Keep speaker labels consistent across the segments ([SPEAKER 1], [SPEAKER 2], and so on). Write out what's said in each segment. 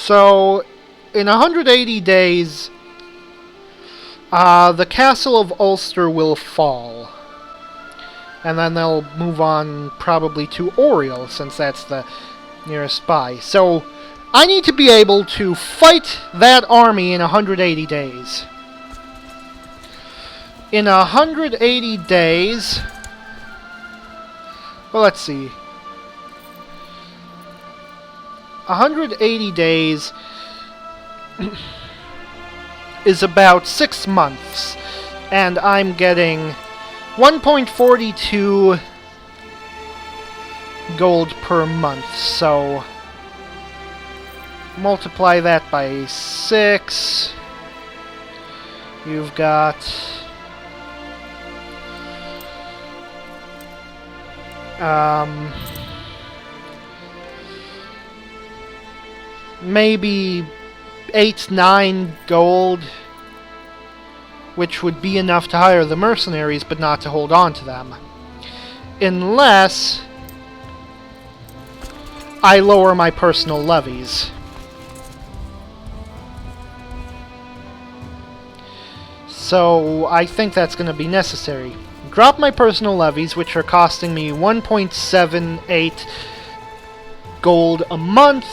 [SPEAKER 1] So, in 180 days, the castle of Ulster will fall. And then they'll move on probably to Oriel, since that's the nearest by. So, I need to be able to fight that army in 180 days. In 180 days... Well, let's see. 180 days is about 6 months, and I'm getting 1.42 gold per month, so multiply that by 6. You've got maybe 8-9 gold, which would be enough to hire the mercenaries, but not to hold on to them. Unless I lower my personal levies. So I think that's going to be necessary. Drop my personal levies, which are costing me 1.78 gold a month.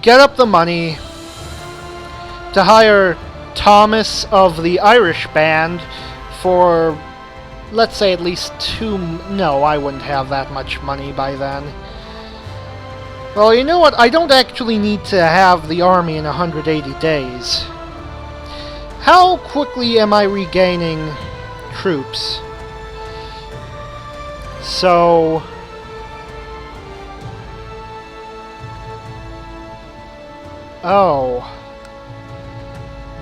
[SPEAKER 1] Get up the money to hire Thomas of the Irish band for, let's say, at least 2... No, I wouldn't have that much money by then. Well, you know what? I don't actually need to have the army in 180 days. How quickly am I regaining troops? So... Oh.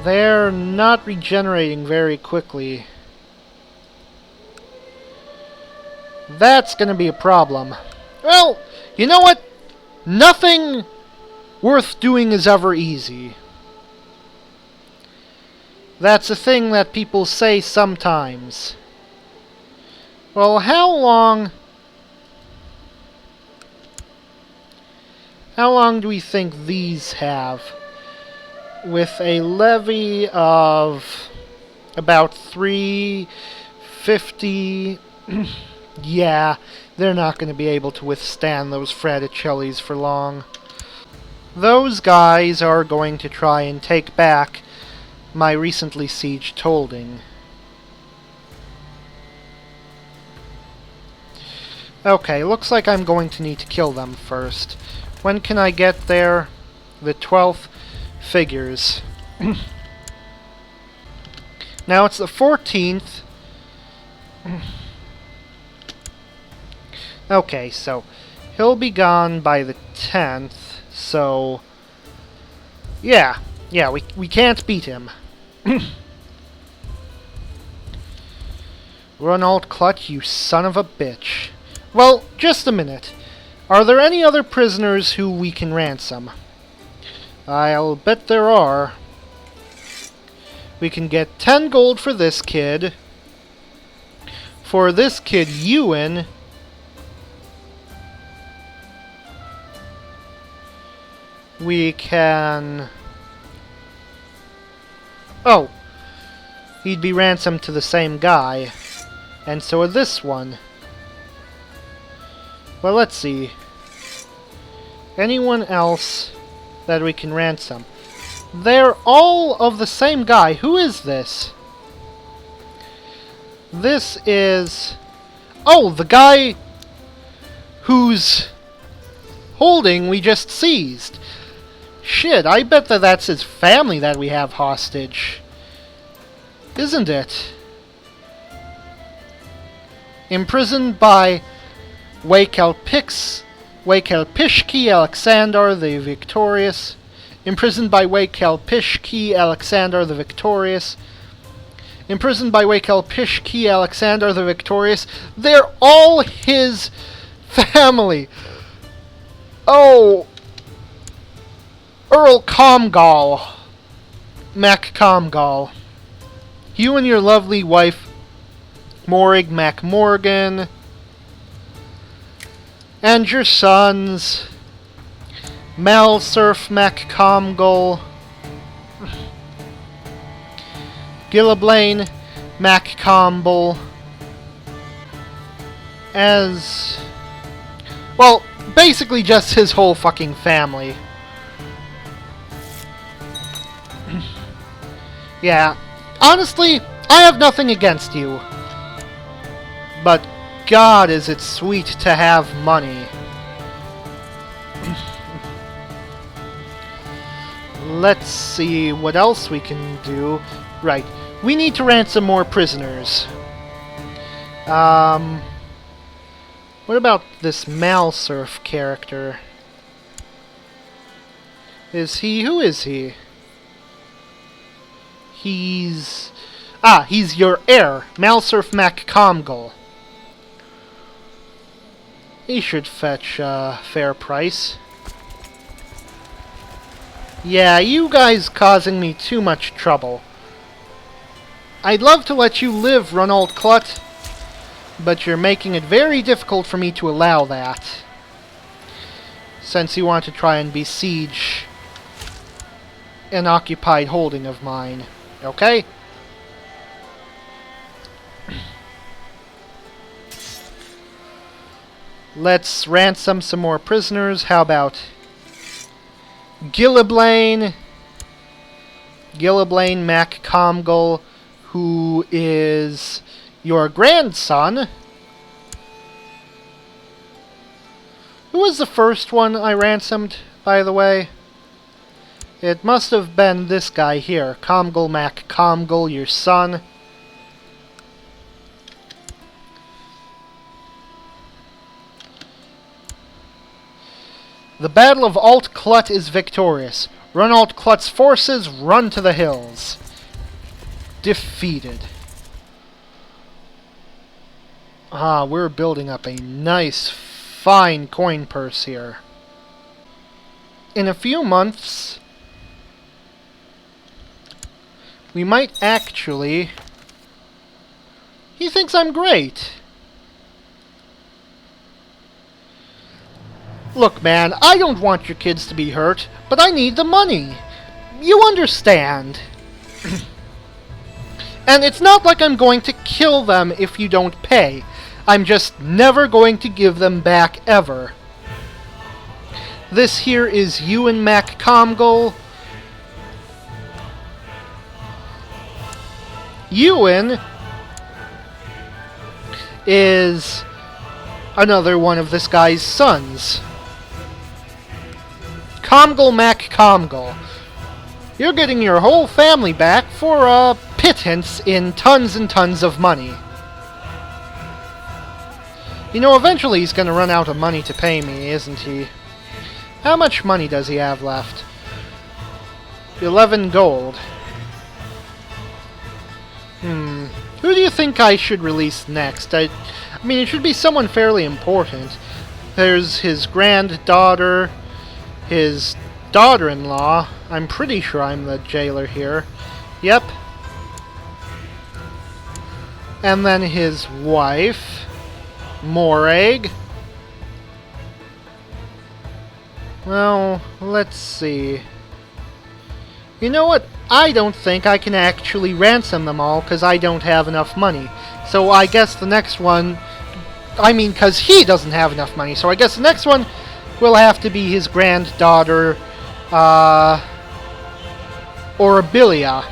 [SPEAKER 1] They're not regenerating very quickly. That's gonna be a problem. Well, you know what? Nothing worth doing is ever easy. That's a thing that people say sometimes. Well, how long do we think these have? With a levy of about 350... Yeah, they're not going to be able to withstand those Fraticellis for long. Those guys are going to try and take back my recently sieged holding. Okay, looks like I'm going to need to kill them first. When can I get there? The 12th figures. Now it's the 14th. Okay, so he'll be gone by the 10th, so yeah, we can't beat him. Run alt clutch, you son of a bitch. Well, just a minute. Are there any other prisoners who we can ransom? I'll bet there are. We can get 10 gold for this kid. For this kid, Ewan, we can... Oh! He'd be ransomed to the same guy. And so would this one. Well, let's see. Anyone else that we can ransom? They're all of the same guy. Who is this? This is... Oh, the guy whose holding we just seized. Shit, I bet that that's his family that we have hostage. Isn't it? Imprisoned by Wejkalpishki Aleksandar the Victorious. Imprisoned by Wejkalpishki Aleksandar the Victorious. Imprisoned by Wejkalpishki Aleksandar the Victorious. They're all his family. Oh... Earl Comgall. Mac Comgall. You and your lovely wife, Morig Mac Morgan. And your sons, Malsurf MacComgol, Gilliblain MacCombel, as... well, basically just his whole fucking family. Yeah, honestly, I have nothing against you. But God, is it sweet to have money. Let's see what else we can do. Right, we need to ransom more prisoners. What about this Malsurf character? Who is he? He's your heir, Malsurf MacComgol. He should fetch a fair price. Yeah, you guys causing me too much trouble. I'd love to let you live, Ronald Clut, but you're making it very difficult for me to allow that. Since you want to try and besiege an occupied holding of mine. Okay? Let's ransom some more prisoners. How about Gilliblain MacComgol, who is your grandson. Who was the first one I ransomed, by the way? It must have been this guy here, Comgol MacComgol, your son. The Battle of Alt Clut is victorious. Run Alt Clut's forces, run to the hills. Defeated. Ah, we're building up a nice, fine coin purse here. In a few months, we might actually... He thinks I'm great. Look, man, I don't want your kids to be hurt, but I need the money. You understand. And it's not like I'm going to kill them if you don't pay. I'm just never going to give them back, ever. This here is Ewan MacComgol. Ewan is another one of this guy's sons. Comgol MacComgol. You're getting your whole family back for a pittance in tons and tons of money. You know, eventually he's gonna run out of money to pay me, isn't he? How much money does he have left? 11 gold. Who do you think I should release next? I mean, it should be someone fairly important. There's his granddaughter, his daughter-in-law. I'm pretty sure I'm the jailer here. Yep. And then his wife, Morag. Well, let's see. You know what? I don't think I can actually ransom them all because I don't have enough money. So I guess the next one... I mean, because he doesn't have enough money. So I guess the next one will have to be his granddaughter, Orabilia.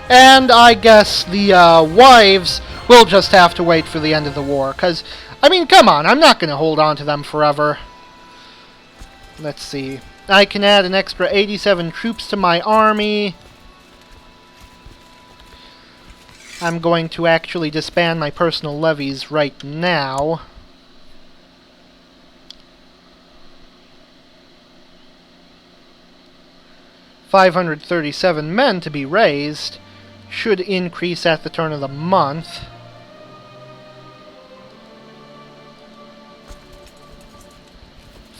[SPEAKER 1] And I guess the wives will just have to wait for the end of the war. Because, I mean, come on, I'm not going to hold on to them forever. Let's see. I can add an extra 87 troops to my army. I'm going to actually disband my personal levies right now. $537 men to be raised. Should increase at the turn of the month.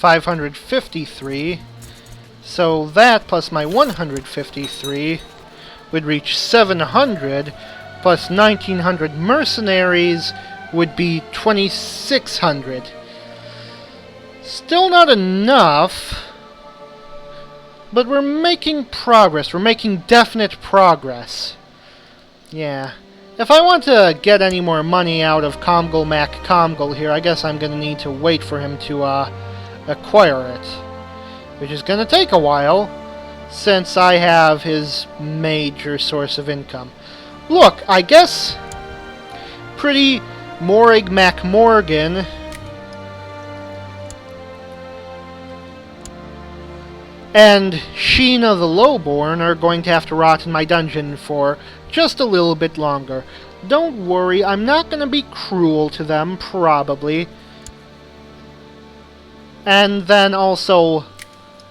[SPEAKER 1] $553. So that plus my 153 would reach 700, plus 1900 mercenaries would be 2,600. Still not enough, but we're making progress. We're making definite progress. Yeah. If I want to get any more money out of Comgul Mac Comgul here, I guess I'm going to need to wait for him to acquire it. Which is going to take a while, since I have his major source of income. Look, I guess pretty Morig Mac Morgan and Sheena the Lowborn are going to have to rot in my dungeon for just a little bit longer. Don't worry, I'm not going to be cruel to them, probably. And then also,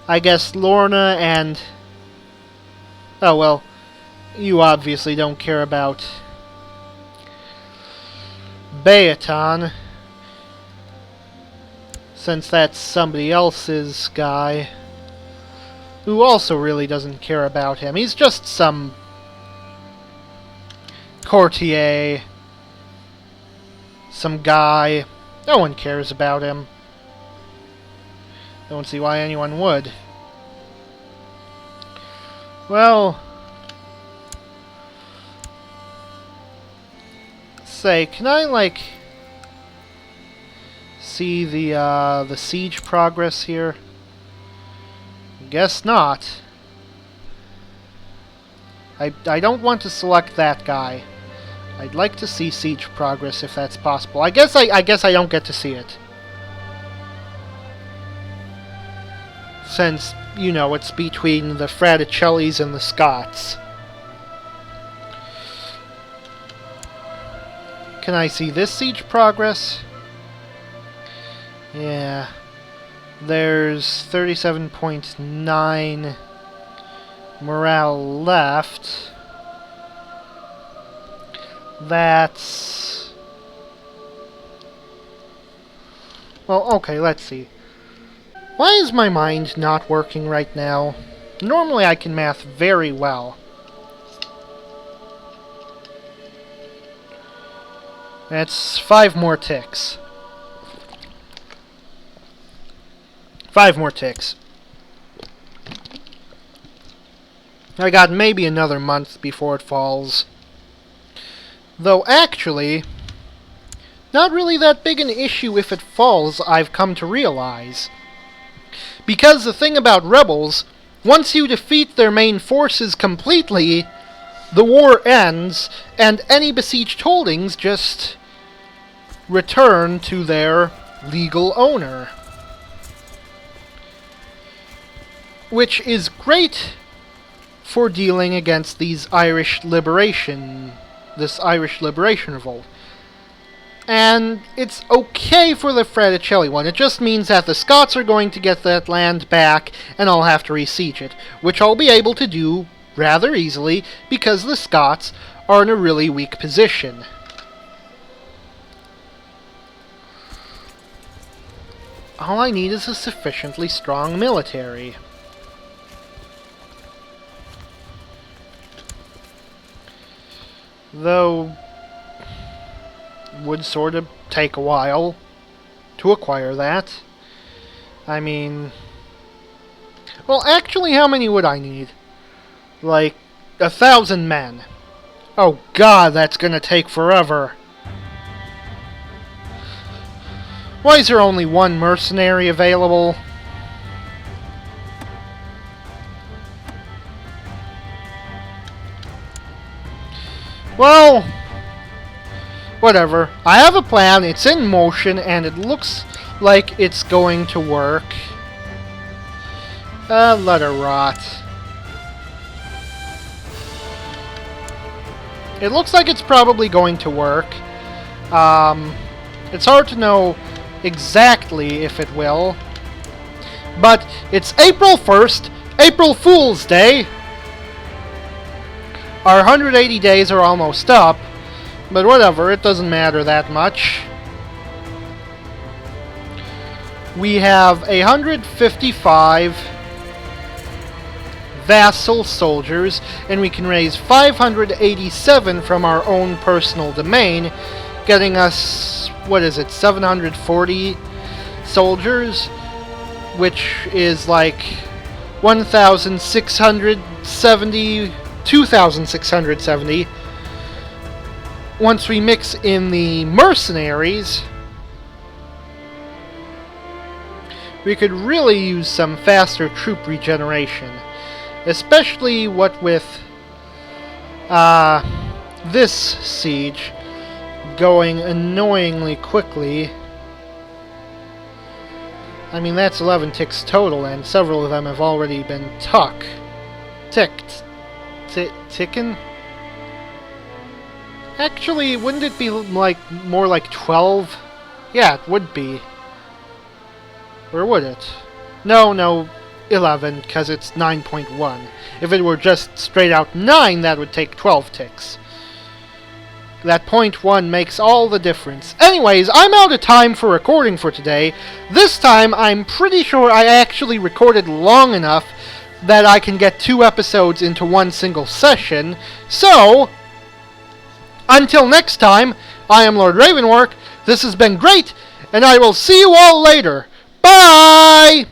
[SPEAKER 1] I guess Lorna and... oh, well, you obviously don't care about Baetan, since that's somebody else's guy, who also really doesn't care about him. He's just some courtier, some guy. No one cares about him. Don't see why anyone would. Well, say, can I, like, see the siege progress here? Guess not. I don't want to select that guy. I'd like to see siege progress if that's possible. I guess I don't get to see it. Since, you know, it's between the Fraticellis and the Scots. Can I see this siege progress? Yeah. There's 37.9 morale left. That's... well, okay, let's see. Why is my mind not working right now? Normally I can math very well. That's 5 more ticks. 5 more ticks. I got maybe another month before it falls. Though actually, not really that big an issue if it falls, I've come to realize. Because the thing about rebels, once you defeat their main forces completely, the war ends, and any besieged holdings just return to their legal owner. Which is great for dealing against this Irish liberation revolt. And it's okay for the Fraticelli one. It just means that the Scots are going to get that land back, and I'll have to re-siege it, which I'll be able to do rather easily, because the Scots are in a really weak position. All I need is a sufficiently strong military. Though, would sort of take a while to acquire that. I mean... well, actually, how many would I need? Like, 1,000 men. Oh god, that's gonna take forever. Why is there only one mercenary available? Well, whatever. I have a plan, it's in motion, and it looks like it's going to work. Let her rot. It looks like it's probably going to work. It's hard to know exactly if it will. But it's April 1st, April Fool's Day. Our 180 days are almost up, but whatever, it doesn't matter that much. We have 155 vassal soldiers, and we can raise 587 from our own personal domain, getting us, what is it, 740 soldiers, which is like 1,670, 2,670. Once we mix in the mercenaries, we could really use some faster troop regeneration. Especially what with this siege going annoyingly quickly. I mean, that's 11 ticks total, and several of them have already been ticking? Actually, wouldn't it be like more like 12? Yeah, it would be. Or would it? No, 11, because it's 9.1. If it were just straight out 9, that would take 12 ticks. That 0.1 makes all the difference. Anyways, I'm out of time for recording for today. This time, I'm pretty sure I actually recorded long enough that I can get 2 episodes into one single session. So, until next time, I am Lord Revonworc. This has been great, and I will see you all later. Bye!